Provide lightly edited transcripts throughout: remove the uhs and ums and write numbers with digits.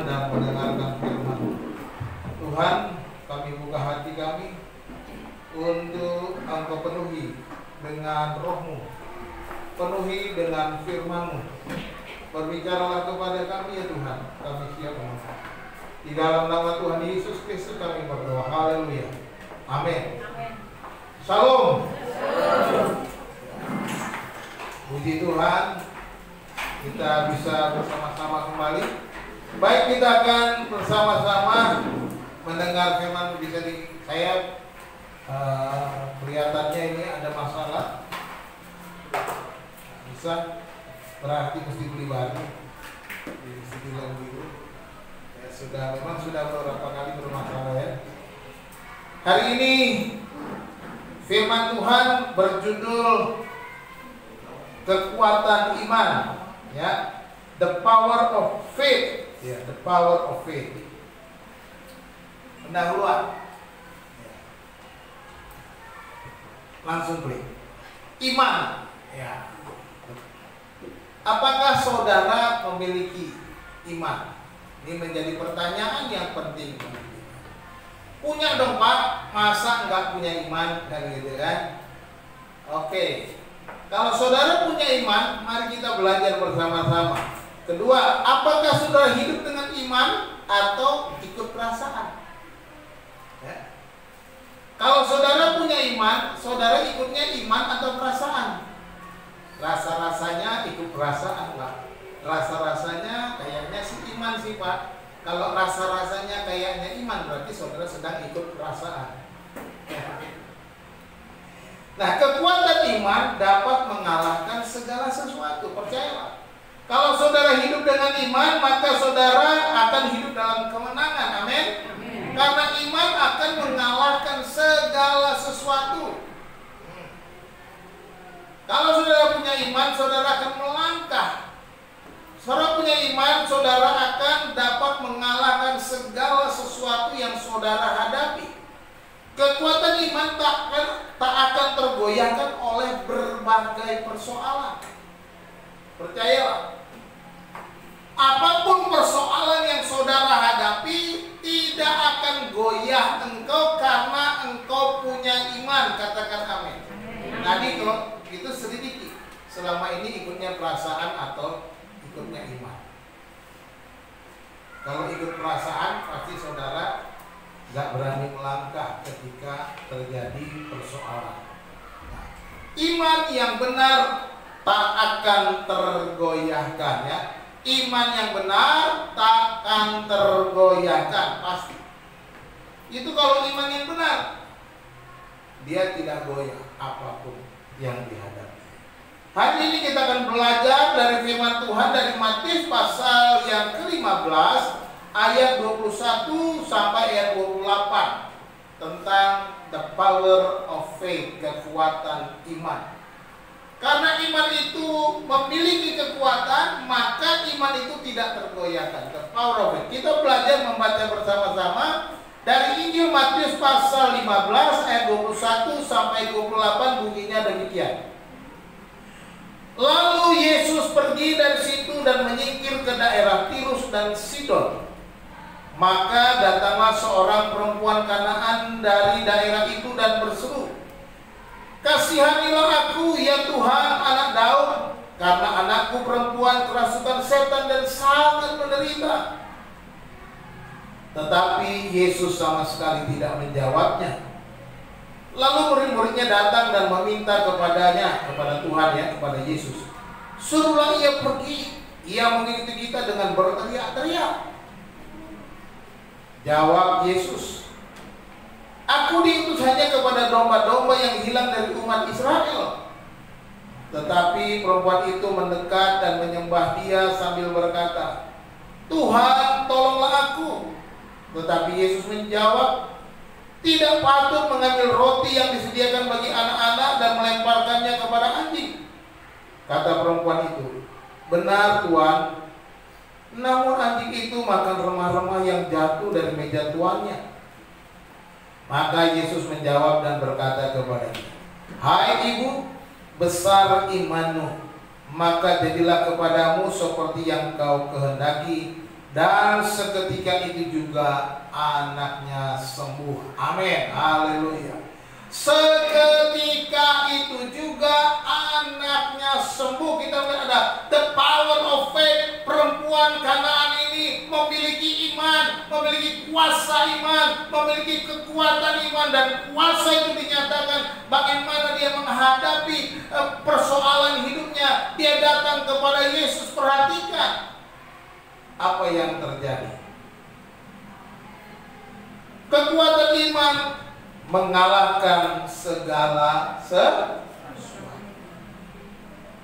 Tuhan dan mendengarkan firman. Tuhan, kami buka hati kami untuk Engkau penuhi dengan roh-Mu, penuhi dengan firman-Mu. Berbicaralah kepada kami ya Tuhan, kami siap mendengar. Di dalam nama Tuhan Yesus Kristus kami berdoa. Haleluya. Amin. Shalom. Puji Tuhan, kita bisa bersama-sama kembali. Baik, kita akan bersama-sama mendengar firman. Bisa saya kelihatannya ini ada masalah. Bisa, berarti mesti beli baru. Mesti bilang biru. Memang sudah beberapa kali bermasalah ya. Hari ini firman Tuhan berjudul kekuatan iman, ya, the power of faith, ya, the power of faith. Pendahuluan, ya. Langsung klik. Iman, ya. Apakah saudara memiliki iman? Ini menjadi pertanyaan yang penting. Punya dong Pak, masa nggak punya iman, kan gitu kan? Oke. Kalau saudara punya iman, mari kita belajar bersama-sama. Kedua, apakah saudara hidup dengan iman atau ikut perasaan? Ya. Kalau saudara punya iman, saudara ikutnya iman atau perasaan? Rasa-rasanya ikut perasaan lah. Rasa-rasanya kayaknya sih iman sih Pak. Kalau rasa-rasanya kayaknya iman, berarti saudara sedang ikut perasaan. Ya. Nah, kekuatan iman dapat mengalahkan segala sesuatu. Percayalah. Kalau saudara hidup dengan iman, maka saudara akan hidup dalam kemenangan. Amin. Karena iman akan mengalahkan segala sesuatu. Kalau saudara punya iman, saudara akan melangkah. Saudara punya iman, saudara akan dapat mengalahkan segala sesuatu yang saudara hadapi. Kekuatan iman tak akan tergoyahkan oleh berbagai persoalan. Percayalah, apapun persoalan yang saudara hadapi tidak akan goyah engkau karena engkau punya iman. Katakan amin. Tadi kalau itu selidiki, selama ini ikutnya perasaan atau ikutnya iman. Kalau ikut perasaan, pasti saudara gak berani melangkah ketika terjadi persoalan. Nah, iman yang benar tak akan tergoyahkan, ya. Iman yang benar tak akan tergoyahkan, pasti. Itu kalau iman yang benar, dia tidak goyah apapun yang dihadapi. Hari ini kita akan belajar dari firman Tuhan dari Matius pasal yang ke-15 ayat 21 sampai ayat 28 tentang the power of faith, kekuatan iman. Karena iman itu memiliki kekuatan, maka iman itu tidak tergoyahkan. The power of faith. Kita belajar membaca bersama-sama dari Injil Matius pasal 15 ayat 21 sampai 28, bunyinya demikian. Lalu Yesus pergi dari situ dan menyingkir ke daerah Tirus dan Sidon. Maka datanglah seorang perempuan Kanaan dari daerah itu dan berseru, "Kasihanilah aku ya Tuhan, anak Daud, karena anakku perempuan kerasukan setan dan sangat menderita." Tetapi Yesus sama sekali tidak menjawabnya. Lalu murid-muridnya datang dan meminta kepadanya, kepada Tuhan, ya, kepada Yesus, "Suruhlah ia pergi, ia mengikuti kita," dengan berteriak-teriak. Jawab Yesus, "Aku diutus hanya kepada domba-domba yang hilang dari umat Israel." Tetapi perempuan itu mendekat dan menyembah Dia sambil berkata, "Tuhan, tolonglah aku." Tetapi Yesus menjawab, "Tidak patut mengambil roti yang disediakan bagi anak-anak dan melemparkannya kepada anjing." Kata perempuan itu, "Benar Tuan, namun anjing itu makan remah-remah yang jatuh dari meja tuannya." Maka Yesus menjawab dan berkata kepadanya, "Hai ibu, besar imanmu, maka jadilah kepadamu seperti yang kau kehendaki." Dan seketika itu juga anaknya sembuh. Amin. Haleluya. Seketika itu juga anaknya sembuh. Kita lihat ada the power of faith. Perempuan Kanaan ini memiliki iman, memiliki kuasa iman, memiliki kekuatan iman, dan kuasa itu dinyatakan bagaimana dia menghadapi persoalan hidupnya. Dia datang kepada Yesus. Perhatikan apa yang terjadi. Kekuatan iman mengalahkan segala sesuatu.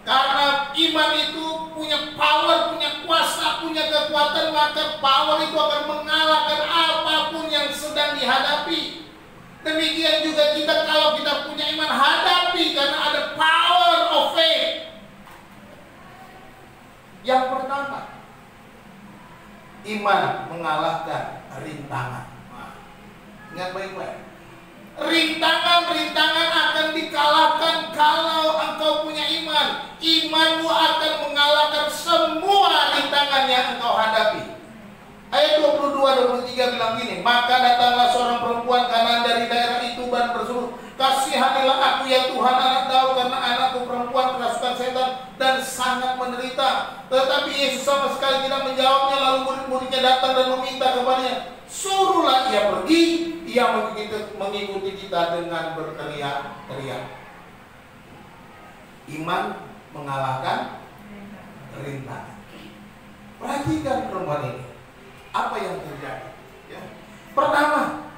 Karena iman itu punya power, punya kuasa, punya kekuatan, maka power itu akan mengalahkan apapun yang sedang dihadapi. Demikian juga kita, kalau kita punya iman, hadapi, karena ada power of faith. Yang pertama, iman mengalahkan rintangan. Ingat baik-baik. Rintangan-rintangan akan dikalahkan kalau engkau punya iman. Imanmu akan mengalahkan semua rintangan yang engkau hadapi. Ayat 22-23 bilang gini, maka datanglah seorang perempuan Kanaan dari daerah itu dan berseru, kasihanilah aku ya Tuhan anak Daud, karena anakku perempuan kerasukan setan dan sangat menderita. Tetapi Yesus sama sekali tidak menjawabnya. Lalu murid-muridnya datang dan meminta kepadanya, suruhlah ia pergi. Ia mengikuti kita dengan berteriak-teriak. Iman mengalahkan rintangan. Perhatikan perempuan ini. Apa yang terjadi? Ya. Pertama,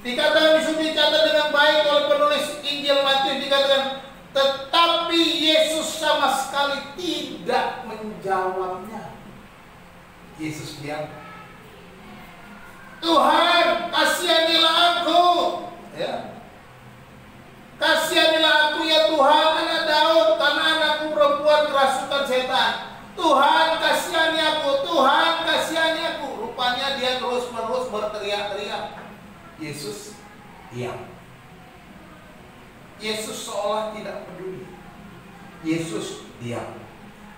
dikatakan di sini, dicatat dengan baik oleh penulis Injil Matius, dikatakan, tetapi Yesus sama sekali tidak menjawabnya. Yesus diam. Tuhan, kasihanilah aku, ya. Kasihanilah aku ya Tuhan anak Daud, karena anakku perempuan kerasukan setan. Tuhan, kasihani aku, Tuhan, kasihani aku. Rupanya dia terus-menerus berteriak-teriak. Yesus diam. Yesus seolah tidak peduli. Yesus diam.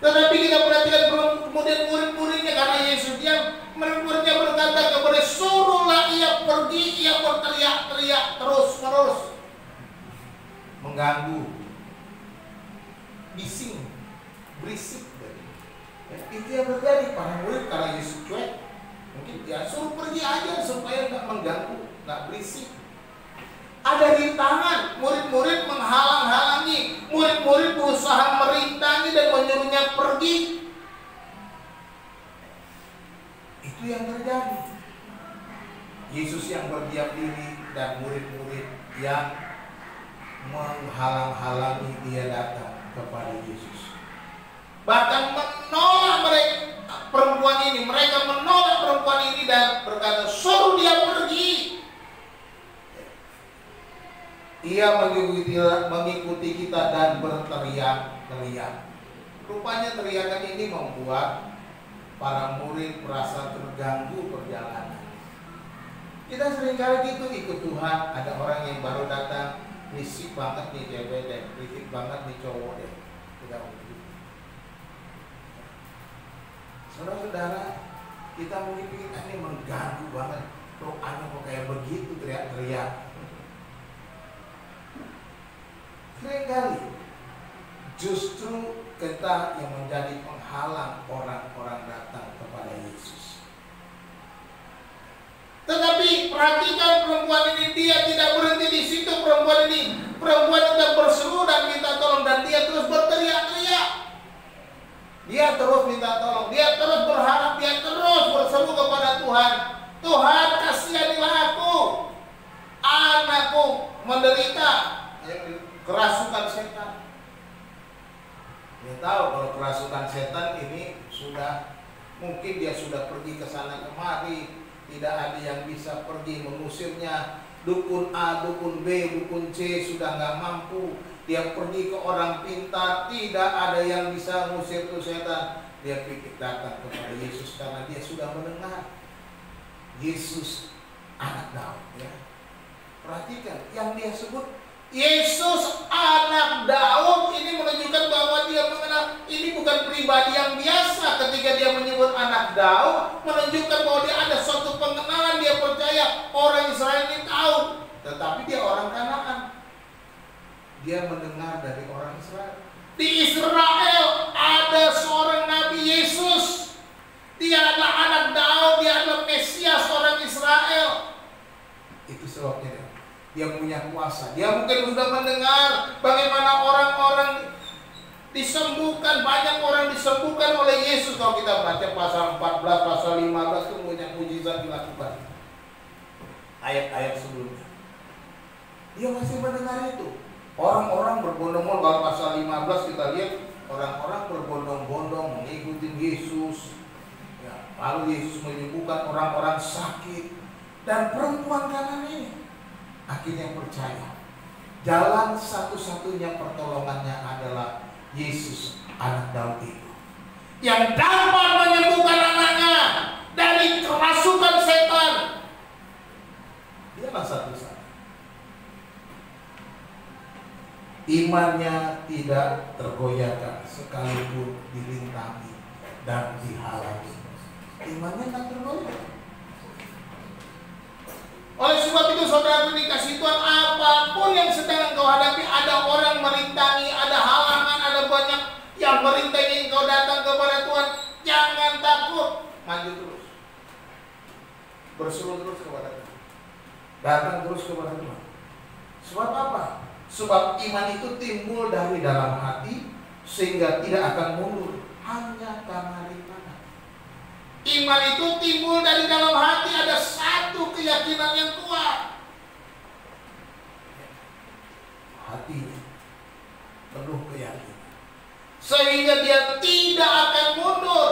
Tetapi kita perhatikan kemudian murid-muridnya, karena Yesus diam, murid-muridnya berkata kepada, suruhlah ia pergi. Ia berteriak-teriak terus-menerus, mengganggu, bising, berisik. Ya, itu yang terjadi. Para murid, karena Yesus cuek, mungkin dia suruh pergi aja supaya nggak mengganggu, nggak berisik. Ada rintangan, murid-murid menghalang-halangi, murid-murid berusaha merintangi dan menyuruhnya pergi. Itu yang terjadi. Yesus yang berdiam diri dan murid-murid yang menghalang-halangi dia datang kepada Yesus. Bahkan menolak perempuan ini. Mereka menolak perempuan ini dan berkata, suruh dia pergi. Ia mengikuti kita dan berteriak-teriak. Rupanya teriakan ini membuat para murid merasa terganggu perjalanan. Kita seringkali gitu ikut Tuhan. Ada orang yang baru datang, berisik banget nih cewek deh, berisik banget nih cowok deh. Tidak begitu. Saudara-saudara, kita mungkin ini mengganggu banget. Doanya kok kayak begitu, teriak-teriak. Seringkali justru kita yang menjadi penghalang orang-orang datang kepada Yesus. Tetapi perhatikan perempuan ini, dia tidak berhenti di situ. Perempuan tetap berseru dan minta tolong, dan dia terus berteriak-teriak. Dia terus minta tolong, dia terus berharap, dia terus berseru kepada Tuhan. Tuhan, kasihanilah aku, anakku menderita kerasukan setan. Dia tahu kalau kerasukan setan ini sudah, mungkin dia sudah pergi ke sana kemari, tidak ada yang bisa pergi mengusirnya. Dukun A, dukun B, dukun C sudah nggak mampu. Dia pergi ke orang pintar, tidak ada yang bisa mengusir itu setan. Dia pikir datang kepada Yesus karena dia sudah mendengar Yesus anak Daud. Ya. Perhatikan yang dia sebut Yesus anak Daud, ini menunjukkan bahwa dia mengenal karena ini bukan pribadi yang biasa. Ketika dia menyebut anak Daud, menunjukkan bahwa dia ada suatu pengenalan, dia percaya orang Israel ini tahu, tetapi dia orang Kanaan. Dia mendengar dari orang Israel. Di Israel ada seorang Nabi Yesus. Dia adalah anak Daud, dia adalah Mesias orang Israel. Itu sebabnya dia punya kuasa. Dia mungkin sudah mendengar bagaimana orang-orang disembuhkan, banyak orang disembuhkan oleh Yesus. Kalau kita baca pasal 14, pasal 15 itu banyak mujizat dilakukan. Ayat-ayat sebelumnya. Dia masih mendengar itu. Orang-orang berbondong-bondong, kalau pasal 15 kita lihat orang-orang berbondong-bondong mengikuti Yesus. Ya, lalu Yesus menyembuhkan orang-orang sakit dan perempuan Kanaan ini akhirnya percaya. Jalan satu-satunya pertolongannya adalah Yesus anak Daud itu, yang dapat menyembuhkan anaknya dari kerasukan setan. Dialah satu-satunya. Imannya tidak tergoyahkan sekalipun dirintangi dan dihalangi. Imannya tak tergoyah. Oleh sebab itu saudara dikasih Tuhan, apapun yang sedang engkau hadapi, ada orang merintangi, ada halangan, ada banyak yang merintangi engkau datang kepada Tuhan, jangan takut, maju terus, berseru terus kepada Tuhan, datang terus kepada Tuhan. Sebab apa? Sebab iman itu timbul dari dalam hati, sehingga tidak akan mundur hanya karena rintangan. Iman itu timbul dari dalam hati, ada satu keyakinan yang kuat. Hatinya penuh keyakinan, sehingga dia tidak akan mundur.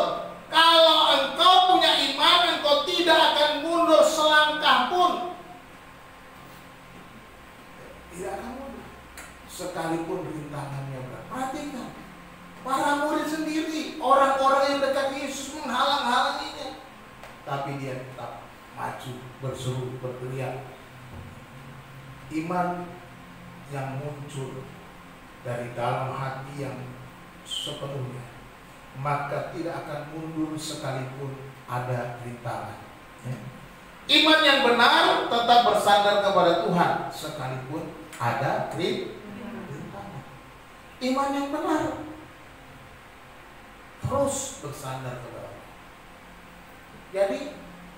Kalau engkau punya iman, engkau tidak akan mundur selangkah pun. Tidak akan mundur, sekalipun rintangannya berat. Perhatikan, para murid sendiri, orang-orang yang dekat Yesus menghalang-halanginya, tapi dia tetap maju, berseru, berteriak. Iman yang muncul dari dalam hati yang sepenuhnya, maka tidak akan mundur sekalipun ada rintangan. Iman yang benar tetap bersandar kepada Tuhan sekalipun ada rintangan. Iman yang benar terus bersandar kepada Allah. Jadi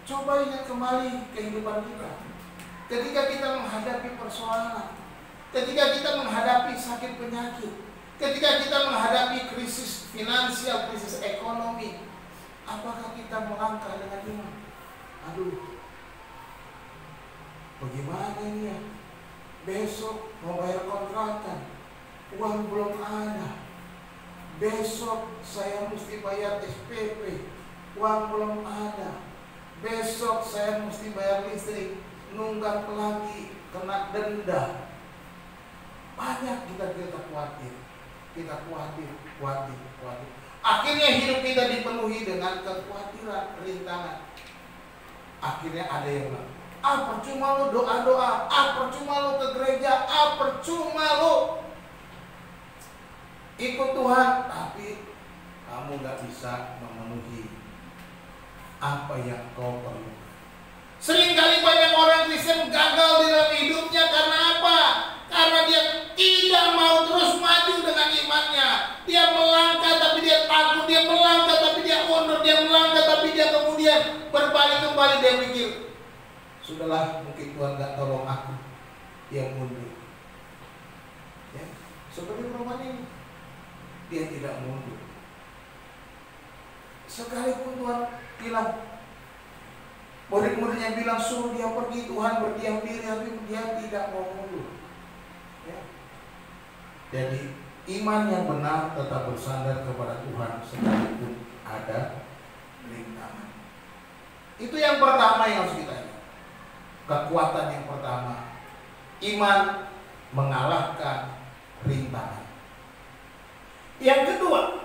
coba ingat kembali kehidupan kita. Ketika kita menghadapi persoalan, ketika kita menghadapi sakit penyakit, ketika kita menghadapi krisis finansial, krisis ekonomi, apakah kita melangkah dengan iman? Aduh, bagaimana ini ya? Besok mau bayar kontrakan, uang belum ada. Besok saya mesti bayar SPP, uang belum ada. Besok saya mesti bayar listrik, nunggak lagi, kena denda. Banyak kita khawatir, khawatir. Akhirnya hidup kita dipenuhi dengan kekhawatiran, rintangan. Akhirnya ada yang bilang, percuma lo doa-doa, percuma lo ke gereja, percuma lo ikut Tuhan, tapi kamu gak bisa memenuhi apa yang kau perlu. Seringkali banyak orang Kristen gagal di dalam hidupnya karena apa? Karena dia tidak mau terus maju dengan imannya. Dia melangkah tapi dia takut, dia melangkah tapi dia mundur, dia melangkah tapi dia kemudian berbalik kembali. Dia pikir, sudahlah, mungkin Tuhan gak tolong aku. Dia mundur. Ya, seperti perempuan ini, dia tidak mundur. Sekalipun Tuhan bilang, murid-muridnya bilang suruh dia pergi, Tuhan berdiam diri, tapi dia tidak mau mundur. Ya. Jadi iman yang benar tetap bersandar kepada Tuhan sekalipun ada rintangan. Itu yang pertama yang harus kita ingat. Kekuatan yang pertama, iman mengalahkan rintangan. Yang kedua,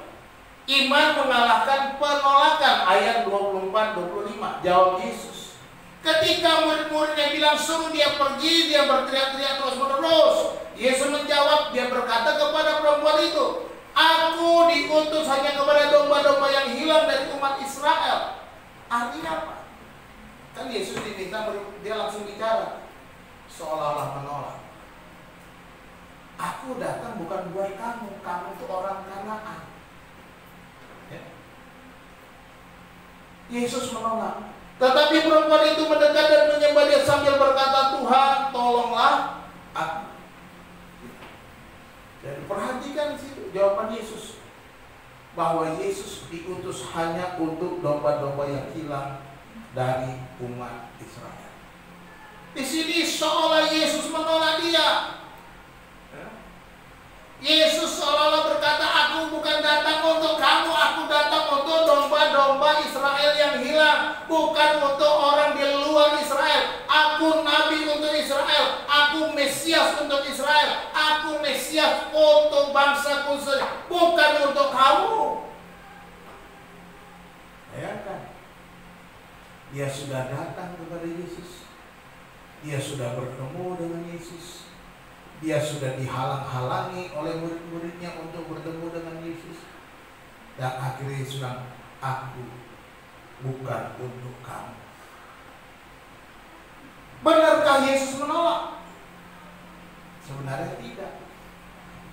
iman mengalahkan penolakan. Ayat 24-25, jawab Yesus. Ketika murid-muridnya bilang suruh dia pergi, dia berteriak-teriak terus-menerus. Yesus menjawab, dia berkata kepada perempuan itu, Aku diutus hanya kepada domba-domba yang hilang dari umat Israel. Artinya apa? Kan Yesus diminta, dia langsung bicara, seolah-olah menolak. Aku datang bukan buat kamu, kamu itu orang Kanaan. Ya. Yesus menolak. Tetapi perempuan itu mendekat dan menyembah dia sambil berkata, Tuhan, tolonglah aku. Dan perhatikan di situ jawaban Yesus, bahwa Yesus diutus hanya untuk domba-domba yang hilang dari umat Israel. Di sini seolah Yesus menolak dia. Yesus seolah-olah berkata, aku bukan datang untuk kamu, aku datang untuk domba-domba Israel yang hilang, bukan untuk orang di luar Israel. Aku nabi untuk Israel, aku Mesias untuk Israel, aku Mesias untuk bangsaku sendiri, bukan untuk kamu. Bayangkan, dia sudah datang kepada Yesus, dia sudah bertemu dengan Yesus, dia sudah dihalang-halangi oleh murid-muridnya untuk bertemu dengan Yesus, dan akhirnya Yesus bilang, aku bukan untuk kamu. Benarkah Yesus menolak? Sebenarnya tidak.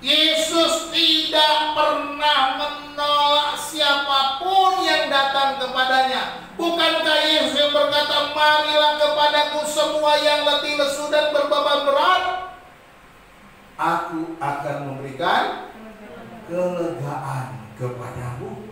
Yesus tidak pernah menolak siapapun yang datang kepadanya. Bukankah Yesus yang berkata, marilah kepadaku semua yang letih lesu dan berbeban berat, aku akan memberikan kelegaan kepadamu.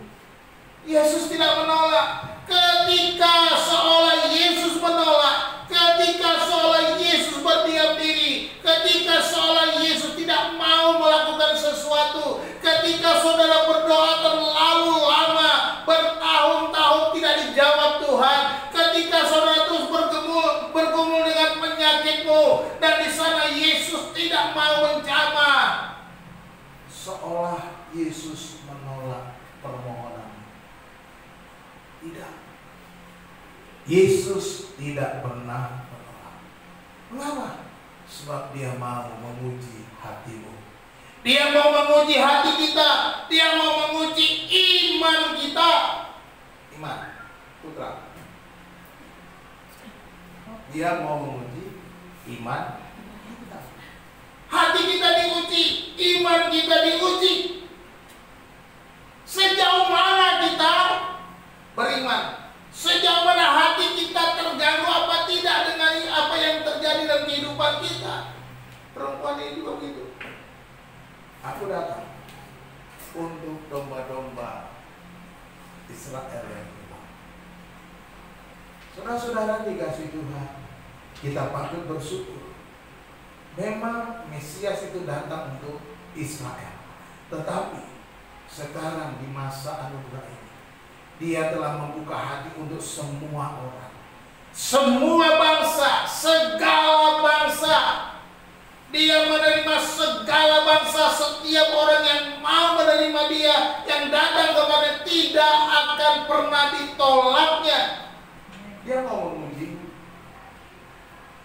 Yesus tidak menolak. Ketika seolah Yesus menolak, ketika seolah Yesus berdiam diri, ketika seolah Yesus tidak mau melakukan sesuatu, ketika saudara berdoa terlalu lama, bertahun-tahun tidak dijawab Tuhan, ketika saudara terus bergumul dengan penyakitmu, dan di sana Yesus tidak mau menjamah, seolah Yesus menolak permohonan. Tidak. Yesus tidak pernah menolak. Mengapa? Sebab dia mau menguji hatimu. Dia mau menguji hati kita. Dia mau menguji iman kita. Iman, putra. Dia mau menguji iman kita. Hati kita diuji, iman kita diuji. Sejauh mana kita beriman? Sejauh mana hati kita terganggu apa tidak dengan apa yang terjadi dalam kehidupan kita? Perempuan ini juga begitu. Aku datang untuk domba-domba Israel yang hilang. Saudara-saudara dikasih Tuhan, kita patut bersyukur. Memang Mesias itu datang untuk Israel, tetapi sekarang di masa anugerah ini, dia telah membuka hati untuk semua orang, semua bangsa, segala bangsa. Dia menerima segala bangsa. Setiap orang yang mau menerima dia, yang datang kepada, tidak akan pernah ditolaknya. Dia mau menguji,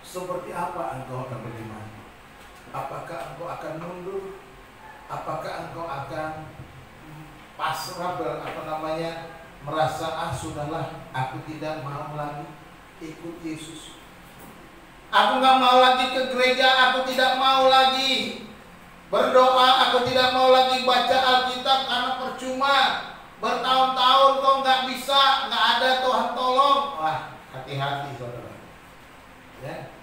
seperti apa engkau akan beriman? Apakah engkau akan mundur? Apakah engkau akan pasrah, merasa sudahlah, aku tidak mau lagi ikut Yesus. Aku gak mau lagi ke gereja, aku tidak mau lagi berdoa, aku tidak mau lagi baca Alkitab karena percuma. Bertahun-tahun kok gak bisa, gak ada Tuhan tolong. Wah, hati-hati saudara. Ya.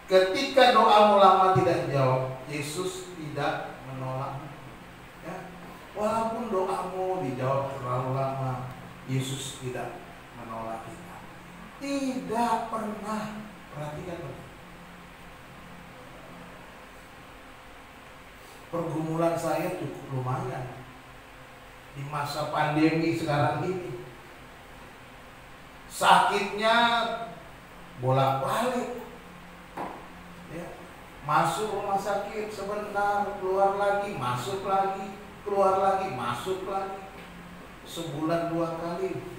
Ketika doamu lama tidak dijawab, Yesus tidak menolakmu. Ya. Walaupun doamu dijawab terlalu lama, Yesus tidak menolak kita. Tidak pernah. Perhatikan, pergumulan saya cukup lumayan di masa pandemi sekarang ini. Sakitnya bolak-balik, ya. Masuk rumah sakit sebentar, keluar lagi, masuk lagi, keluar lagi, masuk lagi. Sebulan 2 kali.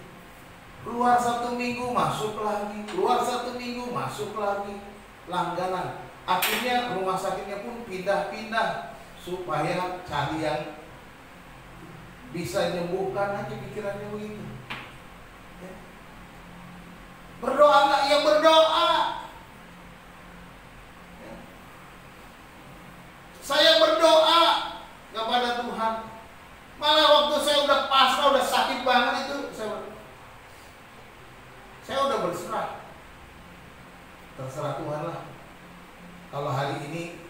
Keluar 1 minggu, masuk lagi. Keluar 1 minggu, masuk lagi. Langganan. Akhirnya rumah sakitnya pun pindah-pindah supaya cari yang bisa menyembuhkan aja pikirannya begitu. Ya. Berdoa nggak? Ya berdoa. Ya. Saya berdoa kepada Tuhan. Malah waktu saya udah pasrah, udah sakit banget itu, saya udah berserah. Terserah Tuhan lah. Kalau hari ini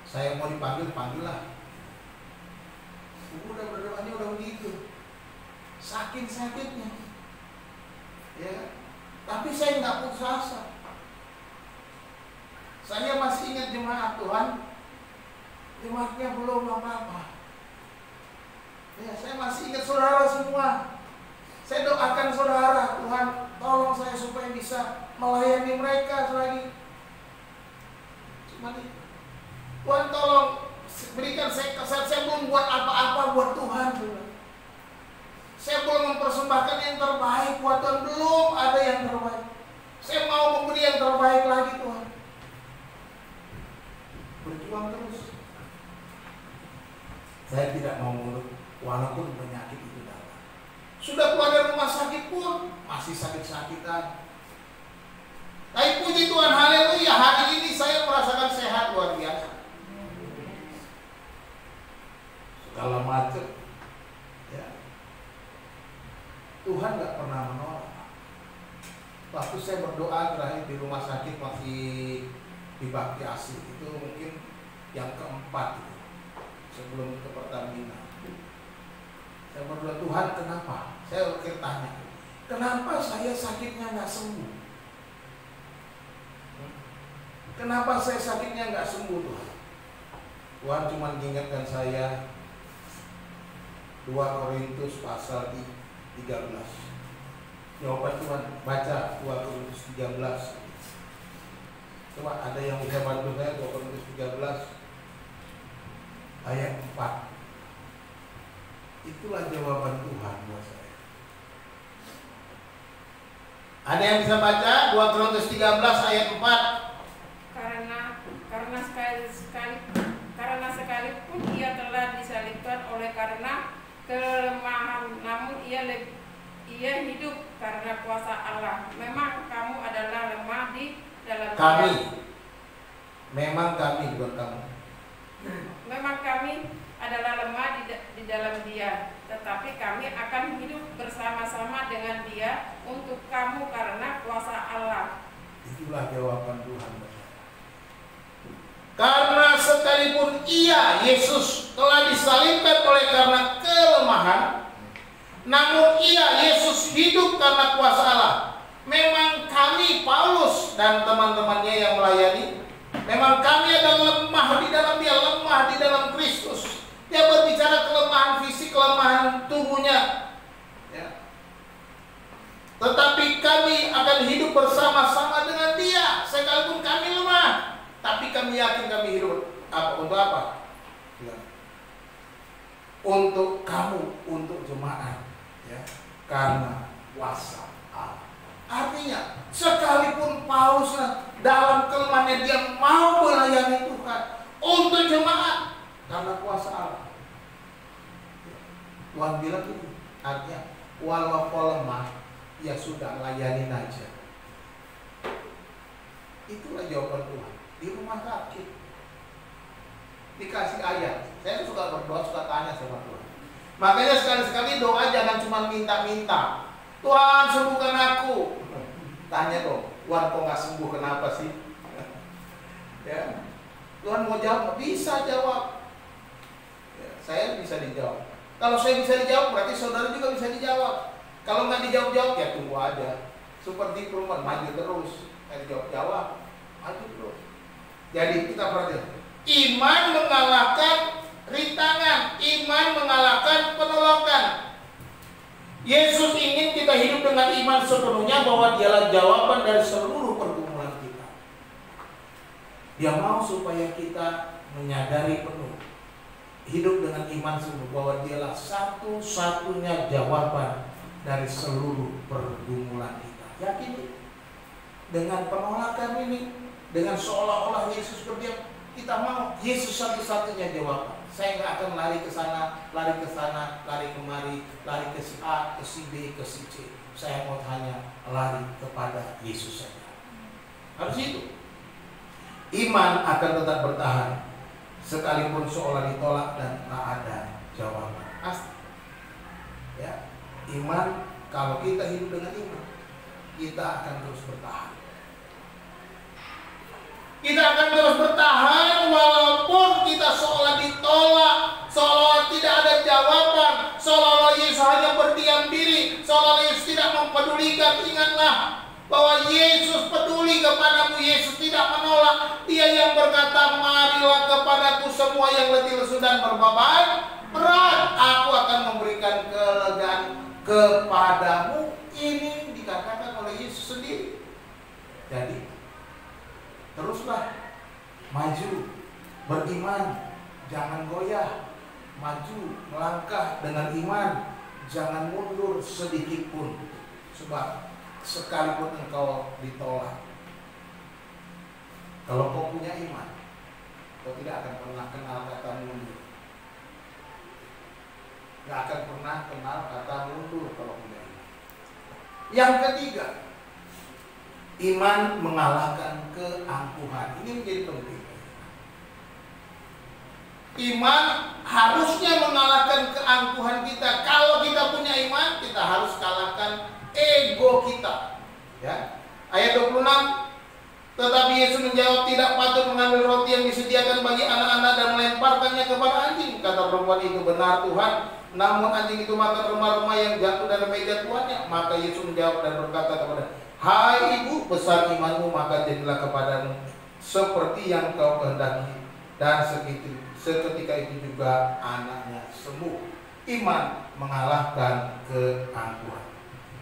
saya mau dipanggil, panggillah. Udah berdoanya udah begitu. Sakit-sakitnya. Ya. Tapi saya nggak putus asa. Saya masih ingat jemaat Tuhan. Jemaatnya belum apa-apa. Ya, saya masih ingat saudara semua. Saya doakan saudara, Tuhan tolong saya supaya bisa melayani mereka lagi. Cuma itu. Tuhan tolong berikan saya belum buat apa-apa buat Tuhan. Saya belum mempersembahkan yang terbaik buat Tuhan. Belum ada yang terbaik. Saya mau memberi yang terbaik lagi Tuhan. Berjuang terus. Saya tidak mau mundur walaupun penyakit itu datang. Sudah keluar dari rumah sakit pun masih sakit-sakitan. Tapi puji Tuhan, haleluya, hari ini saya merasakan sehat luar biasa. Segala macam, ya. Tuhan nggak pernah menolak. Waktu saya berdoa terakhir di rumah sakit masih di Bakti Asih, itu mungkin yang keempat itu, sebelum ke Pertamina. Saya berdoa, Tuhan kenapa? Saya tanya, kenapa saya sakitnya nggak sembuh? Kenapa saya sakitnya nggak sembuh Tuhan? Tuhan cuma mengingatkan saya 2 Korintus pasal 13. Jawaban Tuhan, baca 2 Korintus 13. Coba ada yang bisa bantu saya, 2 Korintus 13 ayat 4. Itulah jawaban Tuhan buat saya. Ada yang bisa baca 2 Korintus 13 ayat 4? Karena sekalipun ia telah disalibkan oleh karena kelemahan, namun ia hidup karena kuasa Allah. Memang kamu adalah lemah di dalam kami. Dia. Memang kami, bukan kamu. Memang kami adalah lemah di dalam Dia, tetapi kami akan hidup bersama-sama dengan Dia untuk kamu karena kuasa Allah. Itulah jawaban Tuhan. Karena sekalipun ia, Yesus, telah disalibkan oleh karena kelemahan, namun ia, Yesus, hidup karena kuasa Allah. Memang kami, Paulus dan teman-temannya yang melayani, memang kami ada lemah di dalam Dia, lemah di dalam Kristus. Dia berbicara kelemahan fisik, kelemahan tubuhnya, ya. Tetapi kami akan hidup bersama-sama dengan Dia, sekalipun kami lemah. Tapi kami yakin kami hidup untuk apa? Ya. Untuk kamu, untuk jemaat, ya. Karena kuasa Allah. Artinya, sekalipun Paulus dalam kelemahannya dia mau melayani Tuhan untuk jemaat karena kuasa Allah. Tuhan bilang itu, artinya walaupun lemah, ya sudah layani aja. Itulah jawaban Tuhan. Di rumah sakit dikasih ayat. Saya suka berdoa, suka tanya sama Tuhan. Makanya sekali-sekali doa jangan cuma minta-minta, Tuhan sembuhkan aku. Tanya dong, Tuhan kok nggak sembuh, kenapa sih? Ya, Tuhan mau jawab, bisa jawab. Ya, saya bisa dijawab. Kalau saya bisa dijawab, berarti saudara juga bisa dijawab. Kalau nggak dijawab-jawab, ya tunggu aja. Seperti perumahan, maju terus. Dijawab-jawab, maju terus. Jadi kita perhatikan, iman mengalahkan rintangan, iman mengalahkan penolakan. Yesus ingin kita hidup dengan iman sepenuhnya bahwa Dialah jawaban dari seluruh pergumulan kita. Dia mau supaya kita menyadari penuh, hidup dengan iman sepenuh bahwa Dialah satu-satunya jawaban dari seluruh pergumulan kita. Yakin dengan penolakan ini, dengan seolah-olah Yesus berdiam, kita mau Yesus satu-satunya jawaban. Saya nggak akan lari ke sana, lari kemari, lari ke si A, ke si B, ke si C. Saya mau hanya lari kepada Yesus saja. Harus itu. Iman akan tetap bertahan sekalipun seolah ditolak dan tak ada jawaban. Pasti. Ya, iman, kalau kita hidup dengan iman, kita akan terus bertahan. Kita akan terus bertahan walaupun kita seolah ditolak, seolah tidak ada jawaban, seolah Yesus hanya berdiam diri, seolah Yesus tidak mempedulikan. Ingatlah bahwa Yesus peduli kepadamu. Yesus tidak menolak. Dia yang berkata, marilah kepadaku semua yang letih lesu dan berbeban berat, aku akan memberikan kelegaan kepadamu. Ini dikatakan oleh Yesus sendiri. Jadi teruslah maju, beriman, jangan goyah, maju, melangkah dengan iman, jangan mundur sedikit pun. Sebab sekalipun engkau ditolak, kalau kau punya iman, kau tidak akan pernah kenal kata mundur. Tidak akan pernah kenal kata mundur kalau punya iman. Yang ketiga, iman mengalahkan keangkuhan. Ini menjadi penting. Iman harusnya mengalahkan keangkuhan kita. Kalau kita punya iman, kita harus kalahkan ego kita. Ya. Ayat 26. Tetapi Yesus menjawab, tidak patut mengambil roti yang disediakan bagi anak-anak dan melemparkannya kepada anjing. Kata perempuan itu, benar Tuhan. Namun anjing itu makan remah-remah yang jatuh dari meja tuannya. Maka Yesus menjawab dan berkata kepada, hai ibu, besar imanmu, maka jadilah kepadamu seperti yang kau kehendaki. Dan seketika itu juga anaknya sembuh. Iman mengalahkan keangkuhan.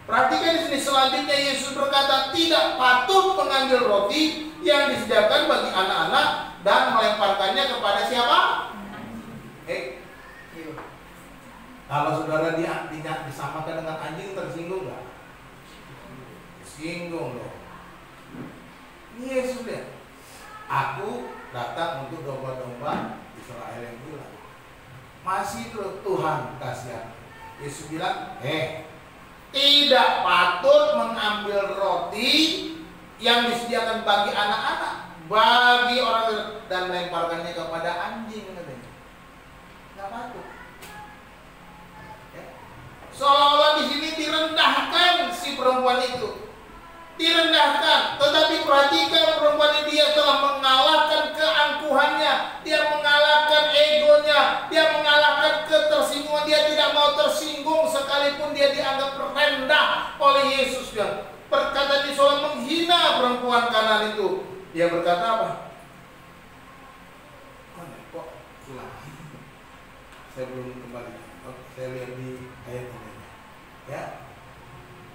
Perhatikan di sini selanjutnya Yesus berkata, tidak patut mengambil roti yang disediakan bagi anak-anak dan melemparkannya kepada siapa? Kalau saudara disamakan dengan anjing, tersinggung nggak? Singgung loh. Ini Yesus lihat. Aku datang untuk domba-domba Israel yang bilang. Masih Tuhan kasihan. Yesus bilang, tidak patut mengambil roti yang disediakan bagi anak-anak, bagi orang, dan melemparkannya kepada anjing. Tidak patut. Seolah-olah di sini direndahkan si perempuan itu, direndahkan. Tetapi perhatikan perempuan ini, dia telah mengalahkan keangkuhannya, dia mengalahkan egonya, dia mengalahkan ketersinggungan. Dia tidak mau tersinggung sekalipun dia dianggap rendah oleh Yesus. Perkataan ini seolah menghina perempuan Kanaan itu. Dia berkata apa? Kok hilang? Saya belum kembali. Saya lihat di ayat ini. Ya,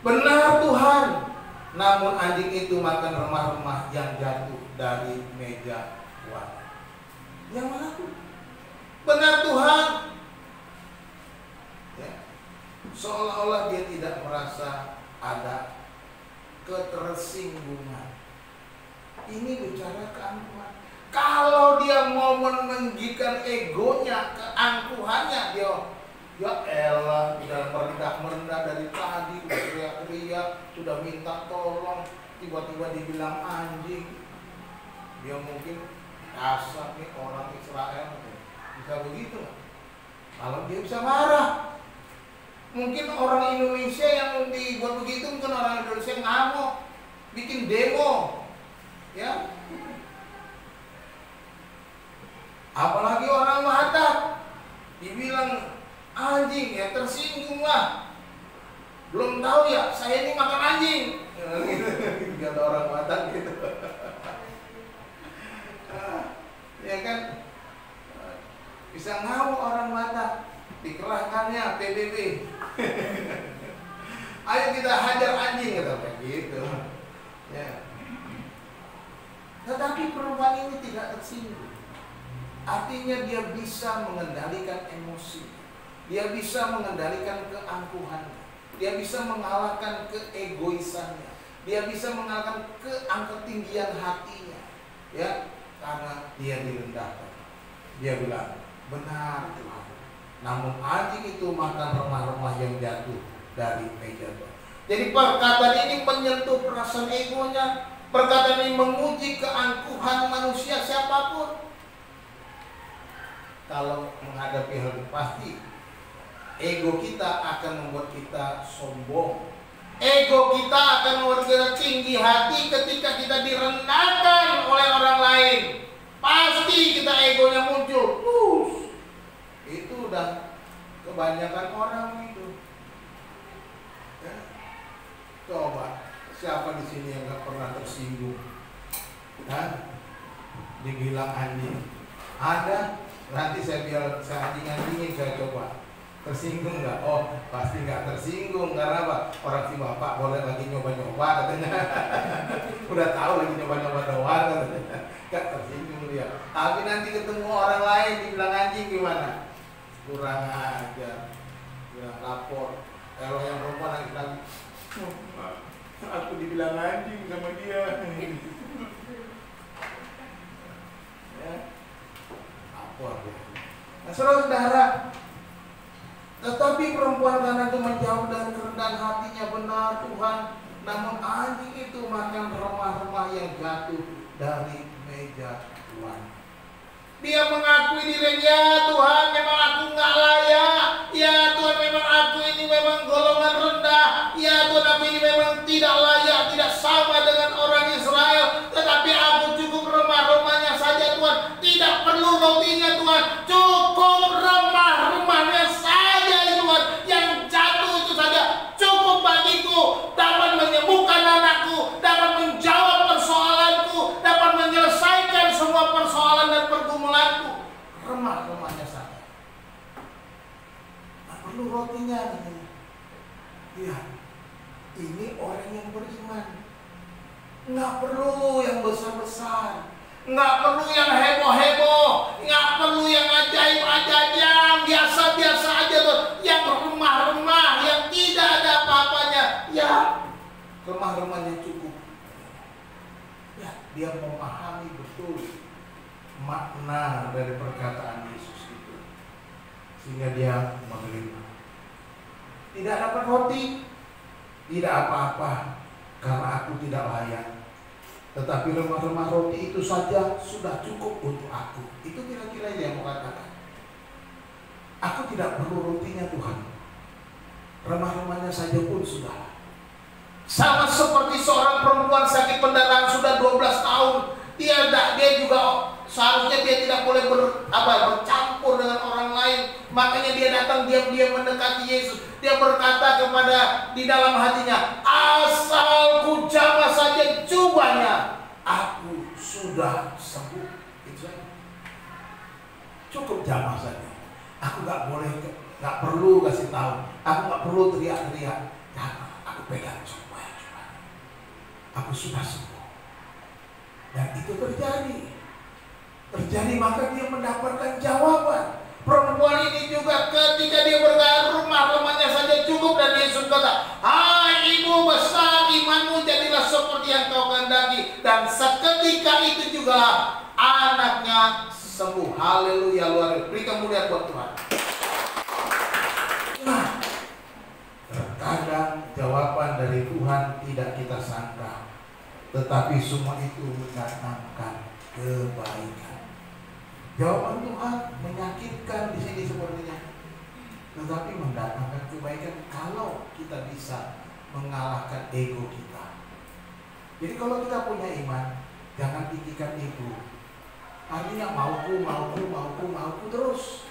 benar Tuhan. Namun anjing itu makan remah-remah yang jatuh dari meja tuan. Yang mana tuh? Benar Tuhan. Ya. Seolah-olah dia tidak merasa ada ketersinggungan. Ini bicara keangkuhan. Kalau dia mau meninggikan egonya, keangkuhannya, dia ya elah, sudah merendah dari tadi, udah teriak-teriak, sudah minta tolong, tiba-tiba dibilang anjing. Dia mungkin dasar nih orang Israel, bisa begitu. Kalau dia bisa marah, mungkin orang Indonesia yang dibuat begitu, mungkin orang Indonesia ngamuk, bikin demo, ya. Apalagi orang Batak, dibilang anjing, ya tersinggung lah. Belum tahu ya, saya ini makan anjing. Kata orang Batak gitu. Ya kan, bisa ngamuk orang Batak. Dikerahkannya PBB. Ayo kita hajar anjing, kata gitu. Ya. Tetapi perempuan ini tidak tersinggung. Artinya dia bisa mengendalikan emosi. Dia bisa mengendalikan keangkuhannya. Dia bisa mengalahkan keegoisannya. Dia bisa mengalahkan ketinggian hatinya. Ya, karena dia direndahkan. Dia bilang, benar Tuhan. Namun anjing itu makan remah-remah yang jatuh dari meja Tuhan. Jadi perkataan ini menyentuh perasaan egonya. Perkataan ini menguji keangkuhan manusia siapapun. Kalau menghadapi hal itu pasti ego kita akan membuat kita sombong. Ego kita akan membuat kita tinggi hati ketika kita direndahkan oleh orang lain. Pasti kita egonya muncul. Itu udah kebanyakan orang itu. Ya. Coba siapa di sini yang gak pernah tersinggung? Dibilang anjing. Ada. Nanti saya anjing-anjingin, saya coba. Tersinggung nggak? Oh, pasti nggak tersinggung. Karena apa? Orang si bapak boleh lagi nyoba-nyoba katanya. Udah tahu lagi nyoba-nyoba doang katanya. Nggak tersinggung dia. Tapi nanti ketemu orang lain dibilang anjing gimana? Kurang ajar. Bilang lapor. Kalau yang perempuan lagi aku dibilang anjing sama dia. Ya. Nah, saudara-saudara, tetapi perempuan karena itu menjauh dari kerendahan hatinya, benar Tuhan. Namun anjing itu makan remah-remah yang jatuh dari meja Tuhan. Dia mengakui dirinya, Tuhan memang aku nggak layak. Ya Tuhan memang aku ini memang golongan rendah. Ya Tuhan aku ini memang tidak layak, tidak sama dengan orang Israel. Tetapi aku cukup remah-remahnya saja Tuhan. Tidak perlu rotinya Tuhan. Cukup remah-remahnya saja Tuhan. Yang jatuh itu saja cukup bagiku. Dapat menyembuhkan anakku, dapat menjawab persoalanku, dapat menyelesaikan semua persoalan dan pergumulanku. Remah-remahnya saja. Tak perlu rotinya. Iya, ini orang yang beriman. Nggak perlu yang besar-besar, nggak perlu yang heboh-heboh, nggak perlu yang ajaib-ajaib, yang biasa-biasa aja tuh, yang remah-remah, yang tidak ada apa-apanya. Ya, remah-remahnya cukup. Ya, dia memahami betul makna dari perkataan Yesus itu, sehingga dia menerima. Tidak dapat roti, tidak apa-apa, karena aku tidak layak. Tetapi remah-remah roti itu saja sudah cukup untuk aku. Itu kira-kira yang mau katakan. Aku tidak perlu rotinya Tuhan. Remah-remahnya saja pun sudah. Sama seperti seorang perempuan sakit pendarahan sudah 12 tahun. Dia juga seharusnya dia tidak boleh bercampur dengan orang lain. Makanya dia datang diam-diam mendekati Yesus. Dia berkata di dalam hatinya, asal ku jamah saja jubahnya, aku sudah sembuh. Itu saja. Cukup jamah saja. Aku nggak perlu kasih tahu. Aku nggak perlu teriak-teriak. Aku pegang jubah. Aku sudah sembuh. Dan itu terjadi, maka dia mendapatkan jawaban. Perempuan ini juga ketika dia berkata remah-remahnya saja cukup, dan Yesus kata, hai ibu besar imanmu, jadilah seperti yang kau kehendaki. Dan seketika itu juga anaknya sembuh. Haleluya, luar biasa. Beri kemuliaan buat Tuhan. Nah, terkadang jawaban dari Tuhan tidak kita sangka, tetapi semua itu mendatangkan kebaikan. Jawaban Tuhan menyakitkan di sini sepertinya, tetapi mendatangkan kebaikan kalau kita bisa mengalahkan ego kita. Jadi kalau kita punya iman, jangan tinggikan ego. Artinya mauku terus.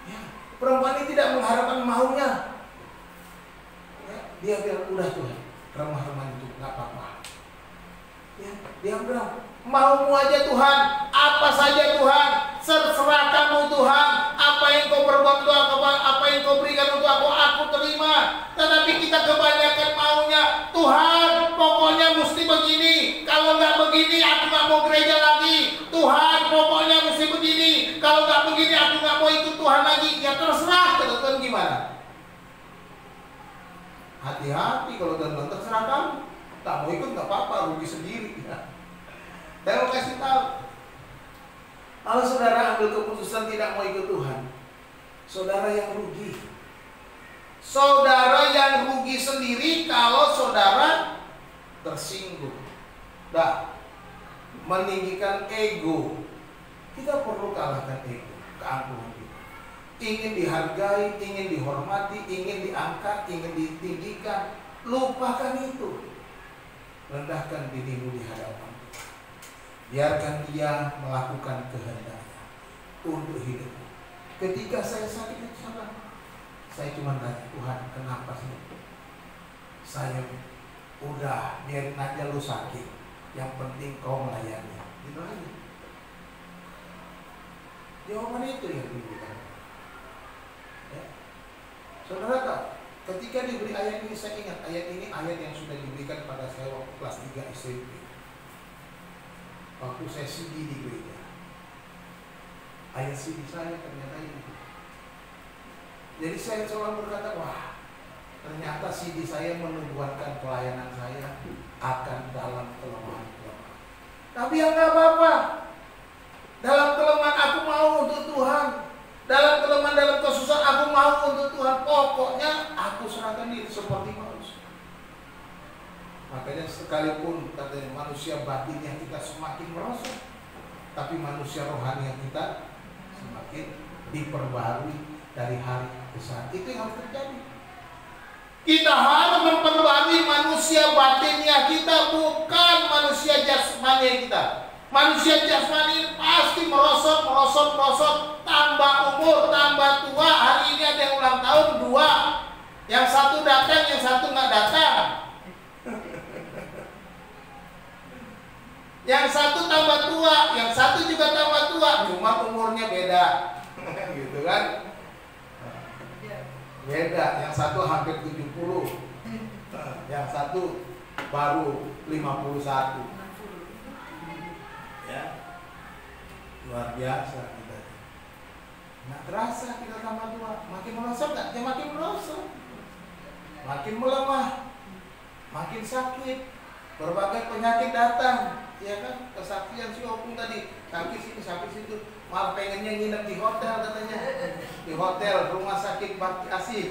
Ya, perempuan ini tidak mengharapkan maunya. Ya, dia bilang udah Tuhan, remah-remah itu nggak apa-apa. Ya, dia bilang, maumu aja Tuhan, apa saja Tuhan, serserah kamu Tuhan, apa yang kau perbuat untuk aku, apa yang kau berikan untuk aku terima. Tetapi kita kebanyakan maunya, Tuhan pokoknya mesti begini, kalau nggak begini aku nggak mau gereja lagi. Tuhan pokoknya mesti begini, kalau nggak begini aku nggak mau ikut Tuhan lagi. Ya terserah, kata Tuhan gimana? Hati-hati kalau Tuhan terserah kamu. Tak mau ikut nggak apa-apa, rugi sendiri. Saya mau kasih tahu, Kalau saudara ambil keputusan tidak mau ikut Tuhan, saudara yang rugi. Saudara yang rugi sendiri kalau saudara tersinggung. Dah, meninggikan ego. Kita perlu kalahkan ego, keangkuhan kita. Ingin dihargai, ingin dihormati, ingin diangkat, ingin ditinggikan. Lupakan itu. Rendahkan dirimu di hadapan Tuhan. Biarkan Dia melakukan kehendaknya untuk hidupmu. Ketika saya sakit itu salah, saya cuma tanya, Tuhan kenapa sih? Saya udah biarin aja lu sakit, yang penting kau melayani. Gitu aja. Jawaban itu yang diberikan. Ya. Saudara tahu, ketika diberi ayat ini, saya ingat ayat ini ayat yang sudah diberikan pada saya waktu kelas 3 SMP. Waktu saya CD di gereja. Ayat CD saya ternyata ini. Jadi saya selalu berkata, wah, ternyata CD saya menubuatkan pelayanan saya akan dalam kelemahan-kelemahan. Tapi ya nggak apa-apa. Dalam kelemahan aku mau untuk Tuhan. Dalam kelemahan, dalam kesusahan aku mau untuk Tuhan. Pokoknya aku serahkan diri seperti manusia. Makanya sekalipun katanya manusia batin yang kita semakin merosot, tapi manusia rohani yang kita semakin diperbarui dari hari ke hari. Itu yang harus terjadi. Kita harus memperbarui manusia batinnya kita, bukan manusia jasmani kita. Manusia jasmani pasti merosot, tambah umur, tambah tua. Hari ini ada yang ulang tahun 2, yang satu datang, yang satu nggak datang. Yang satu tambah tua, yang satu juga tambah tua, cuma umurnya beda. Gitu kan? Beda, yang satu hampir 70, yang satu baru 51. Ya, luar biasa kita. Nggak terasa kita tambah tua, makin merosot nggak? Ya makin merosot, makin melemah, makin sakit, berbagai penyakit datang. Ya kan, kesaksian si Opung tadi, sakit sini, sakit situ, malah pengennya nginep di hotel katanya, di hotel rumah sakit Bakti Asih.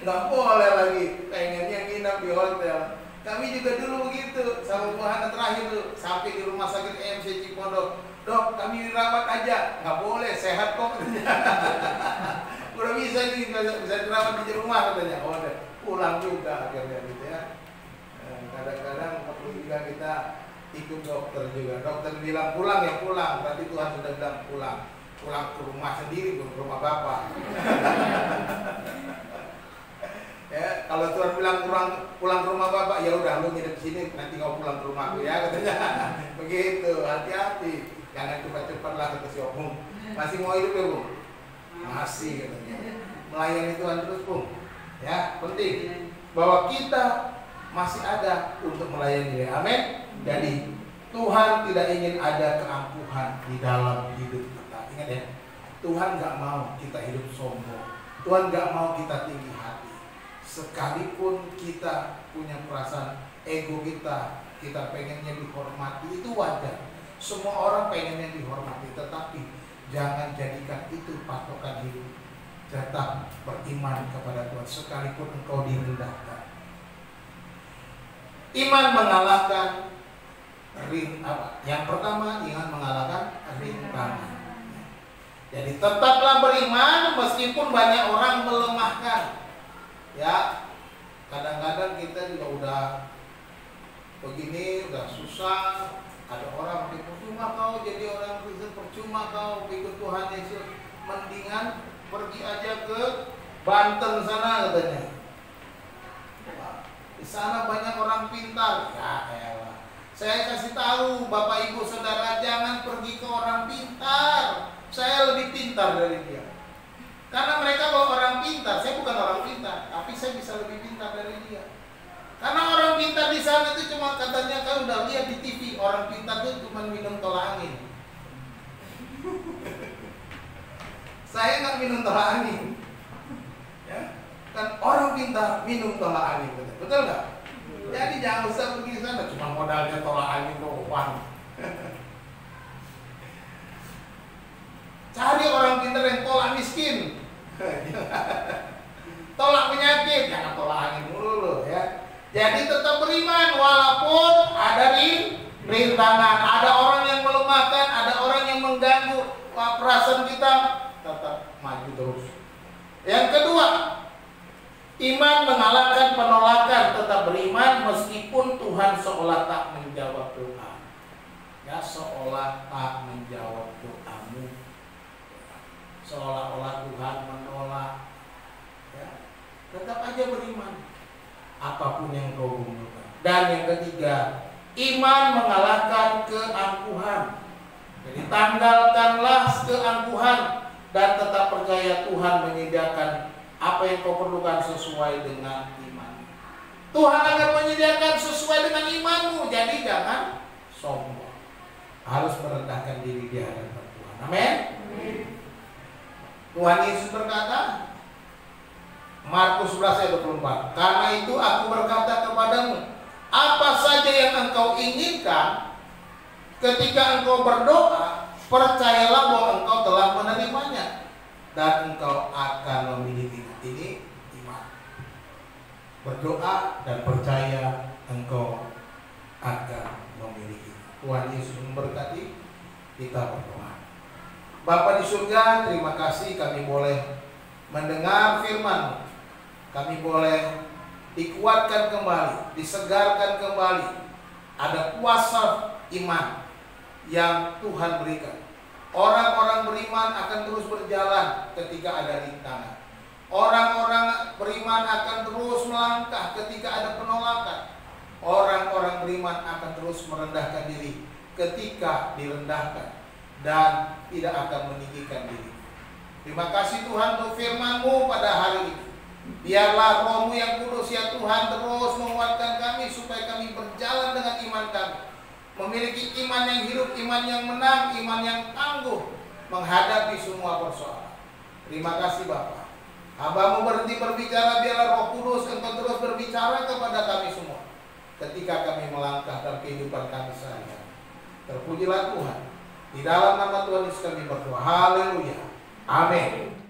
Nggak boleh lagi, pengennya nginep di hotel. Kami juga dulu begitu, sama Bu Hana terakhir tuh, sampai di rumah sakit EMC Cipondok. Dok, kami dirawat aja, nggak boleh, sehat kok katanya. Udah bisa nih, bisa dirawat di rumah katanya. Oh, udah pulang juga akhirnya gitu ya. Kadang-kadang perlu juga kita ikut dokter juga. Dokter bilang pulang ya pulang, berarti Tuhan sudah bilang pulang. Pulang ke rumah sendiri, bukan ke rumah Bapak. Ya, kalau Tuhan bilang pulang ke rumah Bapak, ya udah lu nginep di sini, nanti kau pulang ke rumahku ya katanya. Begitu, hati-hati. Jangan cepat-cepat lah kata si Opung. Masih mau hidup ya, Bung? Masih katanya. Melayani Tuhan terus, Bung. Ya, penting bahwa kita masih ada untuk melayani dia. Amin. Jadi Tuhan tidak ingin ada keangkuhan di dalam hidup kita. Ingat ya, Tuhan nggak mau kita hidup sombong. Tuhan nggak mau kita tinggi hati. Sekalipun kita punya perasaan ego kita pengennya dihormati, itu wajar. Semua orang pengennya dihormati, tetapi jangan jadikan itu patokan hidup. Tetap beriman kepada Tuhan sekalipun engkau direndahkan. Iman mengalahkan yang pertama, iman mengalahkan rintangan. Jadi tetaplah beriman meskipun banyak orang melemahkan. Ya, kadang-kadang kita juga udah begini, udah susah. Ada orang percuma kau jadi orang Kristen, percuma kau ikut Tuhan Yesus. Mendingan pergi aja ke Banten sana katanya. Di sana banyak orang pintar. Ya elah. Saya kasih tahu Bapak Ibu Saudara, jangan pergi ke orang pintar. Saya lebih pintar dari dia. Karena mereka bawa orang pintar, saya bukan orang pintar, tapi saya bisa lebih pintar dari dia. Karena orang pintar di sana itu cuma katanya, kan udah lihat di TV, orang pintar itu cuma minum tolak angin. Saya nggak minum tolak angin. Ya. Kan orang pintar minum tolak angin, betul nggak? Jadi jangan usah pergi sana, cuma modalnya tolak angin doang. Jadi tetap beriman walaupun ada rintangan, ada orang yang melemahkan, ada orang yang mengganggu perasaan kita, tetap maju terus. Yang kedua, iman mengalahkan penolakan, tetap beriman meskipun Tuhan seolah tak menjawab doa. Ya, seolah tak menjawab doamu, seolah-olah Tuhan menolak. Ya, tetap aja beriman apapun yang kau butuhkan. Dan yang ketiga, iman mengalahkan keangkuhan. Jadi tanggalkanlah keangkuhan dan tetap percaya Tuhan menyediakan apa yang kau perlukan sesuai dengan iman. Tuhan akan menyediakan sesuai dengan imanmu. Jadi jangan sombong. Harus merendahkan diri di hadapan Tuhan. Amin. Tuhan Yesus berkata, Markus 11 ayat 24, karena itu aku berkata kepadamu, apa saja yang engkau inginkan ketika engkau berdoa, percayalah bahwa engkau telah menerimanya dan engkau akan memilikinya. Ini iman. Berdoa dan percaya engkau akan memiliki. Tuhan Yesus memberkati kita berdoa. Bapa di surga, terima kasih kami boleh mendengar firman-Mu. Kami boleh dikuatkan kembali, disegarkan kembali. Ada kuasa iman yang Tuhan berikan. Orang-orang beriman akan terus berjalan ketika ada rintangan. Orang-orang beriman akan terus melangkah ketika ada penolakan. Orang-orang beriman akan terus merendahkan diri ketika direndahkan dan tidak akan meninggikan diri. Terima kasih Tuhan untuk firman-Mu pada hari ini. Biarlah Roh-Mu yang kudus ya Tuhan terus menguatkan kami supaya kami berjalan dengan iman kami. Memiliki iman yang hidup, iman yang menang, iman yang tangguh menghadapi semua persoalan. Terima kasih Bapa. Hamba-Mu berhenti berbicara, biarlah Roh Kudus Engkau terus berbicara kepada kami semua ketika kami melangkah dalam kehidupan kami sehari-hari. Terpujilah Tuhan. Di dalam nama Tuhan Yesus kami berdoa. Haleluya. Amin.